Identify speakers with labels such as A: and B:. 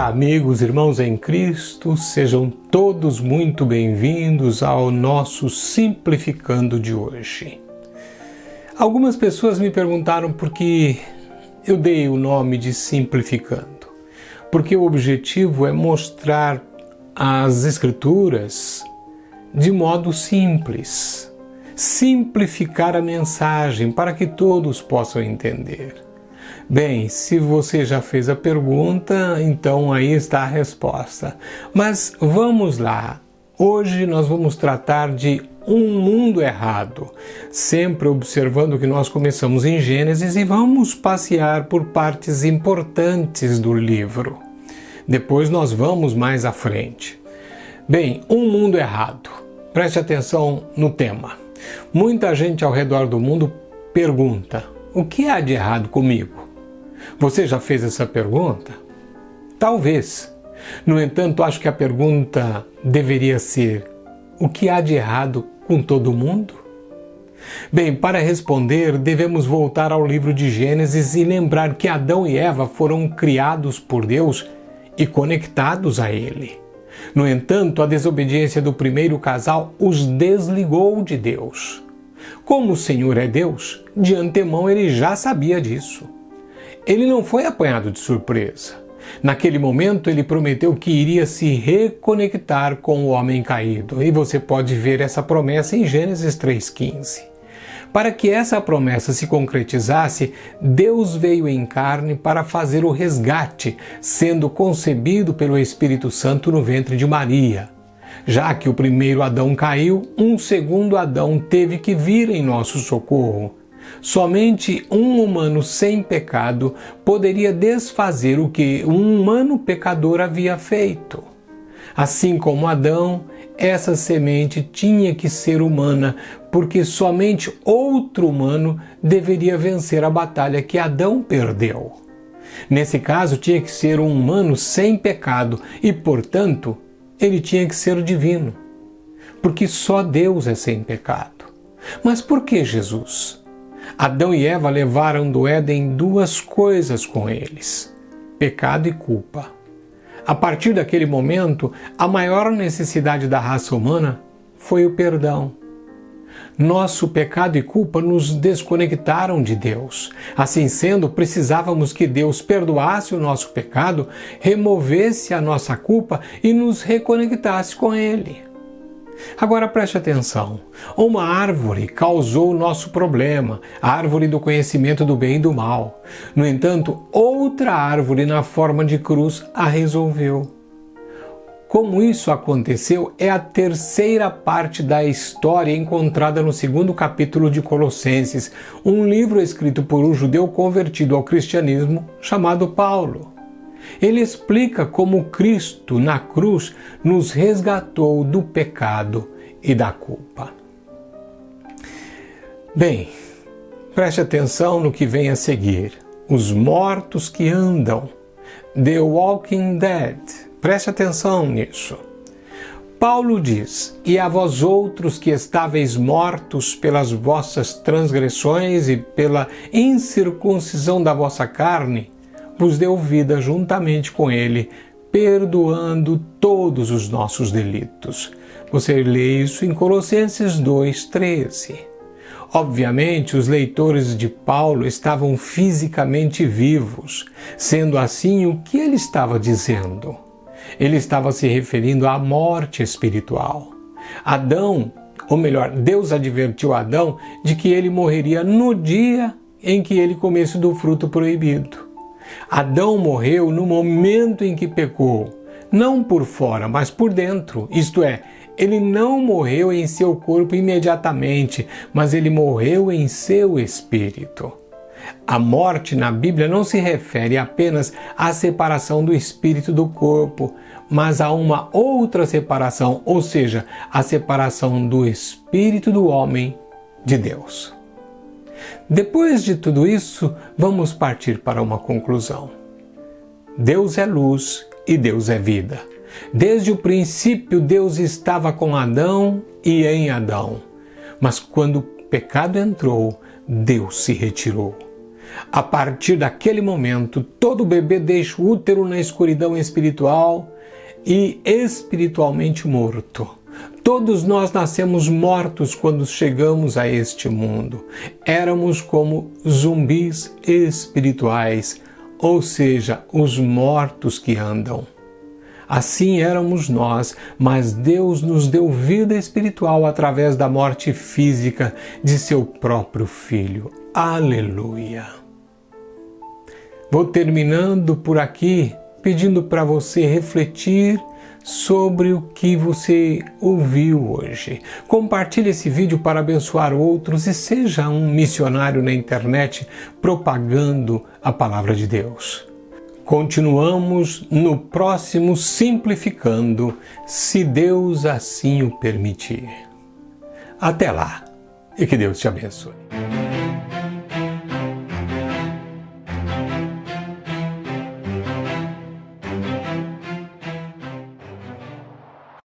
A: Olá, amigos, irmãos em Cristo, sejam todos muito bem-vindos ao nosso Simplificando de hoje. Algumas pessoas me perguntaram por que eu dei o nome de Simplificando. Porque o objetivo é mostrar as Escrituras de modo simples, simplificar a mensagem para que todos possam entender. Bem, se você já fez a pergunta, então aí está a resposta. Mas vamos lá. Hoje nós vamos tratar de um mundo errado, sempre observando que nós começamos em Gênesis e vamos passear por partes importantes do livro. Depois nós vamos mais à frente. Bem, um mundo errado. Preste atenção no tema. Muita gente ao redor do mundo pergunta: o que há de errado comigo? Você já fez essa pergunta? Talvez. No entanto, acho que a pergunta deveria ser: o que há de errado com todo mundo? Bem, para responder, devemos voltar ao livro de Gênesis e lembrar que Adão e Eva foram criados por Deus e conectados a Ele. No entanto, a desobediência do primeiro casal os desligou de Deus. Como o Senhor é Deus, de antemão Ele já sabia disso. Ele não foi apanhado de surpresa. Naquele momento, ele prometeu que iria se reconectar com o homem caído. E você pode ver essa promessa em Gênesis 3,15. Para que essa promessa se concretizasse, Deus veio em carne para fazer o resgate, sendo concebido pelo Espírito Santo no ventre de Maria. Já que o primeiro Adão caiu, um segundo Adão teve que vir em nosso socorro. Somente um humano sem pecado poderia desfazer o que um humano pecador havia feito. Assim como Adão, essa semente tinha que ser humana, porque somente outro humano deveria vencer a batalha que Adão perdeu. Nesse caso, tinha que ser um humano sem pecado e, portanto, ele tinha que ser divino, porque só Deus é sem pecado. Mas por que Jesus? Adão e Eva levaram do Éden duas coisas com eles: pecado e culpa. A partir daquele momento, a maior necessidade da raça humana foi o perdão. Nosso pecado e culpa nos desconectaram de Deus. Assim sendo, precisávamos que Deus perdoasse o nosso pecado, removesse a nossa culpa e nos reconectasse com Ele. Agora preste atenção, uma árvore causou o nosso problema, a árvore do conhecimento do bem e do mal. No entanto, outra árvore na forma de cruz a resolveu. Como isso aconteceu é a terceira parte da história encontrada no 2º capítulo de Colossenses, um livro escrito por um judeu convertido ao cristianismo chamado Paulo. Ele explica como Cristo, na cruz, nos resgatou do pecado e da culpa. Bem, preste atenção no que vem a seguir. Os mortos que andam. The Walking Dead. Preste atenção nisso. Paulo diz: e a vós outros que estáveis mortos pelas vossas transgressões e pela incircuncisão da vossa carne, vos deu vida juntamente com Ele, perdoando todos os nossos delitos. Você lê isso em Colossenses 2,13. Obviamente, os leitores de Paulo estavam fisicamente vivos. Sendo assim, o que ele estava dizendo? Ele estava se referindo à morte espiritual. Deus advertiu Adão de que ele morreria no dia em que ele comesse do fruto proibido. Adão morreu no momento em que pecou, não por fora, mas por dentro. Isto é, ele não morreu em seu corpo imediatamente, mas ele morreu em seu espírito. A morte na Bíblia não se refere apenas à separação do espírito do corpo, mas a uma outra separação, ou seja, a separação do espírito do homem de Deus. Depois de tudo isso, vamos partir para uma conclusão. Deus é luz e Deus é vida. Desde o princípio, Deus estava com Adão e em Adão. Mas quando o pecado entrou, Deus se retirou. A partir daquele momento, todo bebê deixa o útero na escuridão espiritual e espiritualmente morto. Todos nós nascemos mortos quando chegamos a este mundo. Éramos como zumbis espirituais, ou seja, os mortos que andam. Assim éramos nós, mas Deus nos deu vida espiritual através da morte física de seu próprio Filho. Aleluia! Vou terminando por aqui, pedindo para você refletir sobre o que você ouviu hoje. Compartilhe esse vídeo para abençoar outros e seja um missionário na internet propagando a palavra de Deus. Continuamos no próximo Simplificando, se Deus assim o permitir. Até lá e que Deus te abençoe.